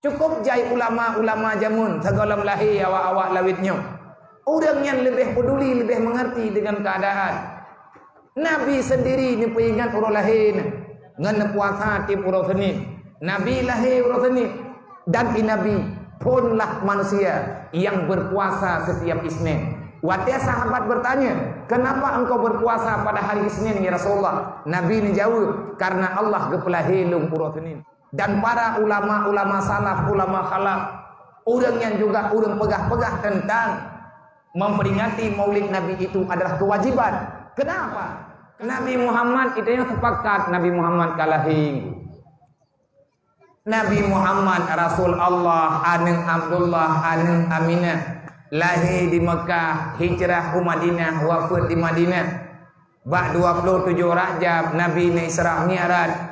Cukup jai ulama-ulama jamun segolam lahir awak-awak lawitnya. Orang yang lebih peduli, lebih mengerti dengan keadaan. Nabi sendiri ni peringat orang lahir. Ngan puasa tiap orang Senin. Nabi lahir orang Senin. Dan Nabi punlah manusia yang berpuasa setiap Isnin. Waktu sahabat bertanya, kenapa engkau berpuasa pada hari Isnin ya Rasulullah? Nabi ni jawab, karena Allah gepelahilung orang Senin. Dan para ulama-ulama salaf, ulama khalaf, orang yang juga orang pegah-pegah tentang memperingati maulid Nabi itu adalah kewajiban. Kenapa? Nabi Muhammad itu yang sepakat Nabi Muhammad kalahing. Nabi Muhammad Rasul Allah aneng Abdullah aneng Aminah lahir di Mekah, hijrah ke Madinah, wafat di Madinah. Bak 27 Rajab Nabi ni Isra Mi'raj.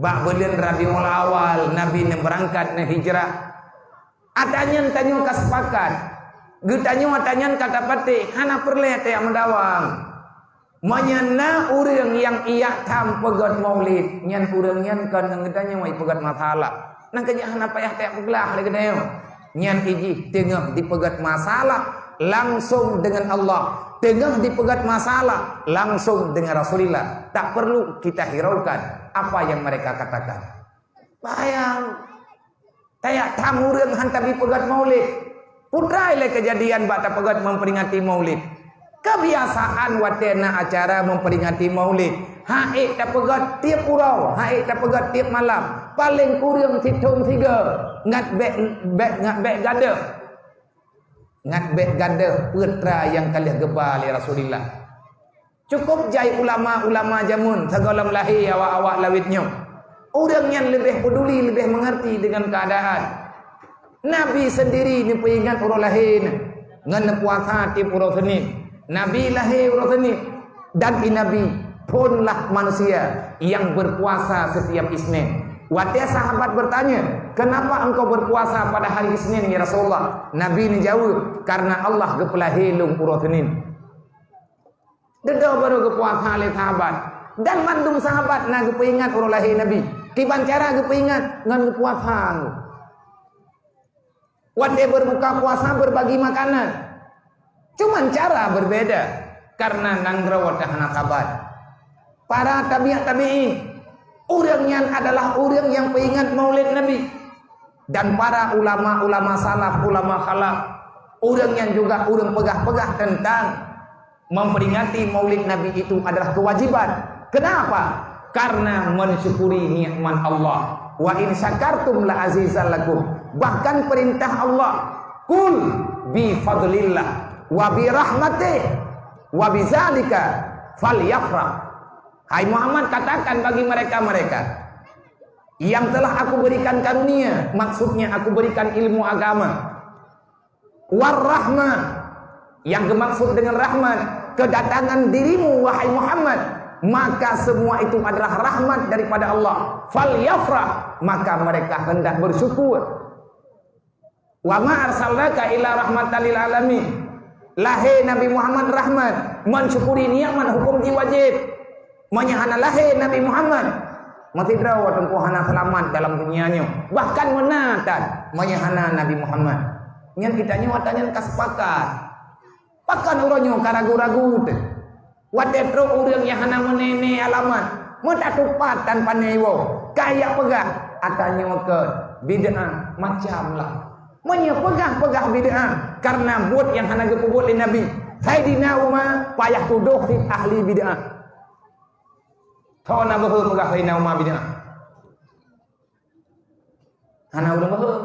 Bak bulan Rabiul Awal Nabi ni berangkat ni hijrah. Atanya tanya kesepakat. Getanya kata pati hana perle yang mendawang. Menyana orang yang ia tam pegat maulid, nyan orang nyan kan ngetanya mai pegat masalah. Nang kerja hana payah tak pegelah lagi dayo. Nyan iji tengah dipegat masalah langsung dengan Allah, tengah dipegat masalah langsung dengan Rasulullah. Tak perlu kita hiraukan apa yang mereka katakan. Bayang tayak tam orang hantar dipegat maulid. Putrai le kejadian bata pegat memperingati maulid. Kebiasaan watena acara memperingati maulid. Haik tak pegat tiap urau, haik tak pegat tiap malam. Paling kurang hitung 3. Ngat bek gada. Ngat bek gada putra yang kalian gebal ya Rasulullah. Cukup jai ulama-ulama jamun segolam lahir awak-awak lawitnya. Orang yang lebih peduli, lebih mengerti dengan keadaan. Nabi sendiri ni peringat orang lahir. Ngan puasa tiap orang Senin. Nabi lahir orang Senin. Dan Nabi punlah manusia yang berpuasa setiap Isnin. Waktu sahabat bertanya, kenapa engkau berpuasa pada hari Isnin ya Rasulullah? Nabi ni jawab, karena Allah gepelahilung orang Senin. Dedah baru berpuasa oleh sahabat. Dan mandum sahabat nak gepeingat orang lahir Nabi. Kiban cara gepeingat ngan berpuasa. Waktu berbuka puasa berbagi makanan. Cuman cara berbeda karena nangrawat hana kabar. Para tabi'in, orang yang adalah orang yang peingat maulid Nabi. Dan para ulama-ulama salaf, ulama khalaf, orang yang juga orang pegah-pegah tentang memperingati maulid Nabi itu adalah kewajiban. Kenapa? Karena mensyukuri nikmat Allah. Wa in syakartum la azizal lakum. Bahkan perintah Allah, kul bi fadlillah wa bi rahmatih wa bi zalika falyafrah. Hai Muhammad, katakan bagi mereka-mereka yang telah aku berikan karunia, maksudnya aku berikan ilmu agama. War rahmah, yang dimaksud dengan rahmat kedatangan dirimu wahai Muhammad, maka semua itu adalah rahmat daripada Allah. Falyafrah, maka mereka hendak bersyukur. Wa ma arsalnaka illa rahmatan lil alamin. Lahir Nabi Muhammad rahmat, mensyukuri nikmat hukum wajib. Menyahana lahir Nabi Muhammad, mati drawat hana selamat dalam dunianya. Bahkan menatan menyahana Nabi Muhammad. Yang kita nyawatanya kesepakat. Pakan orangnya karagu-ragu tu. Wadetro orang yang hana menene alamat. Mudah tupat tanpa newo. Kaya pegah atanya ke bid'ah macam lah. Menya pegah bid'ah karena buat yang hana gepubuat di Nabi. Sayyidina Umar payah tuduh si ahli bid'ah. Kau nak berhubung pegah Sayyidina Umar bid'ah. Hana udah berhubung.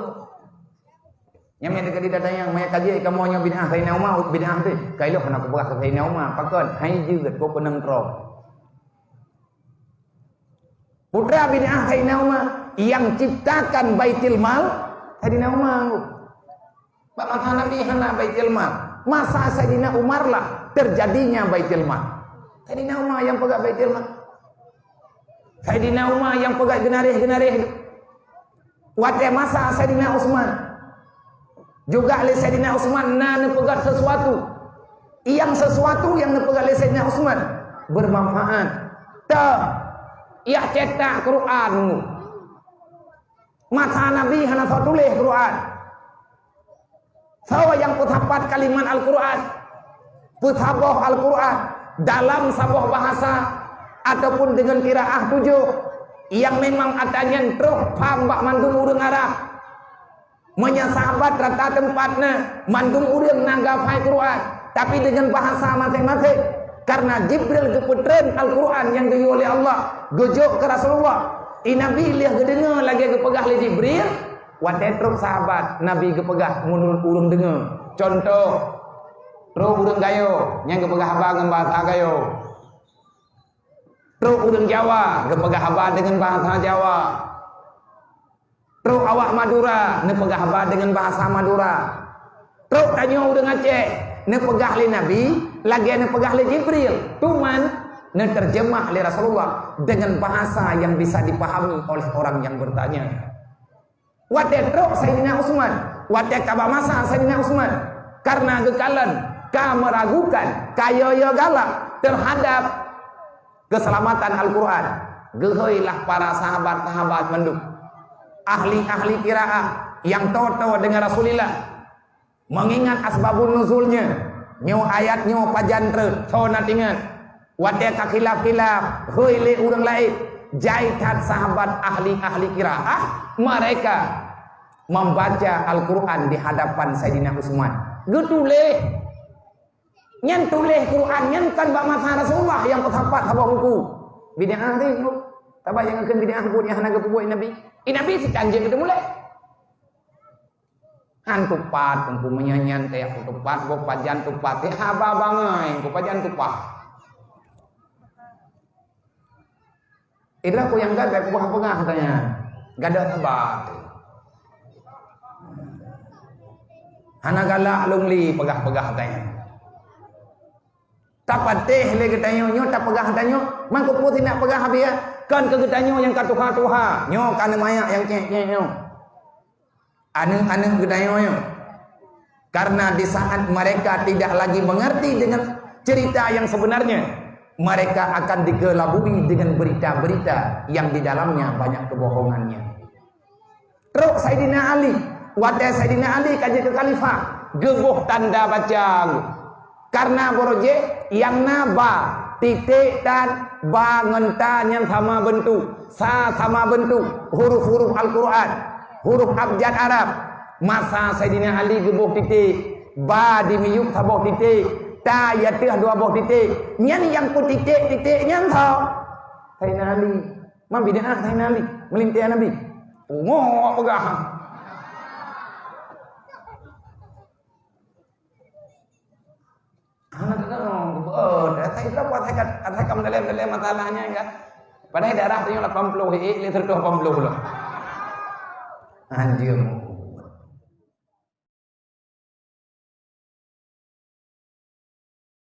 Yang mana dekat di datanya, maya kaji kamu hanya bid'ah Sayyidina Umar bid'ah tu. Kailah kena aku pegah Sayyidina Umar. Pakon, hai juga kau penang terong. Putra bid'ah Sayyidina Umar yang ciptakan Baitul Mal Sayyidina Umar. Pak mata Nabi hana Baitul Mal. Masa Sayyidina Umar lah terjadinya Baitul Mal. Sayyidina Umar yang pegang Baitul Mal. Sayyidina Umar yang pegang genarih-genarih. Waktu masa Sayyidina Utsman. Juga oleh Sayyidina Utsman nak pegang sesuatu. Yang sesuatu yang pegang oleh Sayyidina Utsman bermanfaat. Tak. Ia cetak Quran. Mata Nabi hana tulis Quran. Siapa yang putapat kalimat Al-Quran, putaboh Al-Quran dalam sebuah bahasa ataupun dengan qiraah tujuh yang memang adanya terus paham bak mandung urang Arab, menyahabat rata tempatnya mandung urang nanggafai Quran tapi dengan bahasa masing-masing, karena Jibril keputren Al-Quran yang diuji oleh Allah gojuk ke Rasulullah. Nabi lihat gedengar lagi kepegah oleh Jibril, wadah terus sahabat Nabi kepegah menurut urang dengar. Contoh terus urang gayo yang kepegah abang bahasa gayo, terus urang Jawa kepegah abang dengan bahasa Jawa, terus awak Madura nepegah abang dengan bahasa Madura, terus tanya urang Aceh nepegah oleh Nabi lagi nepegah oleh Jibril, cuman terjemah oleh Rasulullah dengan bahasa yang bisa dipahami oleh orang yang bertanya. Wadah teruk Sayyidina Utsman, wadah kabah masa Sayyidina Utsman, karena gekalan ka meragukan kayoyo galak terhadap keselamatan Al-Quran. Geheuilah para sahabat-sahabat menduk, ahli-ahli qiraah yang tahu dengan Rasulullah, mengingat asbabun nuzulnya, nyo ayat nyo pajantre, so natingan wadah kakilap-kilap heuile urang lain jaitan sahabat ahli-ahli qiraah, mereka membaca Al-Quran di hadapan Sayyidina Utsman. Getuleh nyen tuleh Quran nyen kan bak masa Rasulullah yang petapat habang buku bid'ah teh tabah yang akan bid'ah punya hanaga pubuh Nabi. Nabi si canjing itu mulai an tupat umpamanya nyen teh tupat bok pajan tupat teh haba bangai ku pajan tupat. Itulah ku yang gada ku pengah katanya. Gada tebat. Hana galak lungli pegah-pegah katanya. Tapat teh le katanya nyo tak pegah katanya, mang ku putih nak pegah habis kan ke katanya yang katuha-tuha, nyo kan maya yang cek-cek nyo. Anu-anu katanya nyo. Karena di saat mereka tidak lagi mengerti dengan cerita yang sebenarnya, mereka akan digelabui dengan berita-berita yang di dalamnya banyak kebohongannya. Terus Sayyidina Ali, wadah Sayyidina Ali kaji ke khalifah, gebuh tanda baca. Karena boroje yang naba titik dan ba ngenta yang sama bentuk, sa sama bentuk, huruf-huruf Al-Quran, huruf abjad Arab. Masa Sayyidina Ali gebuh titik, ba dimiyuk sabuh titik, ta ya teh dua buah titik nyan yang ku titik nyan tau Sayyidina Ali mam bid'ah Sayyidina Ali melintian Nabi ungo pegah anak data itu buat hakat dalam masalahnya enggak pada darah tu 80 liter 80 loh anjir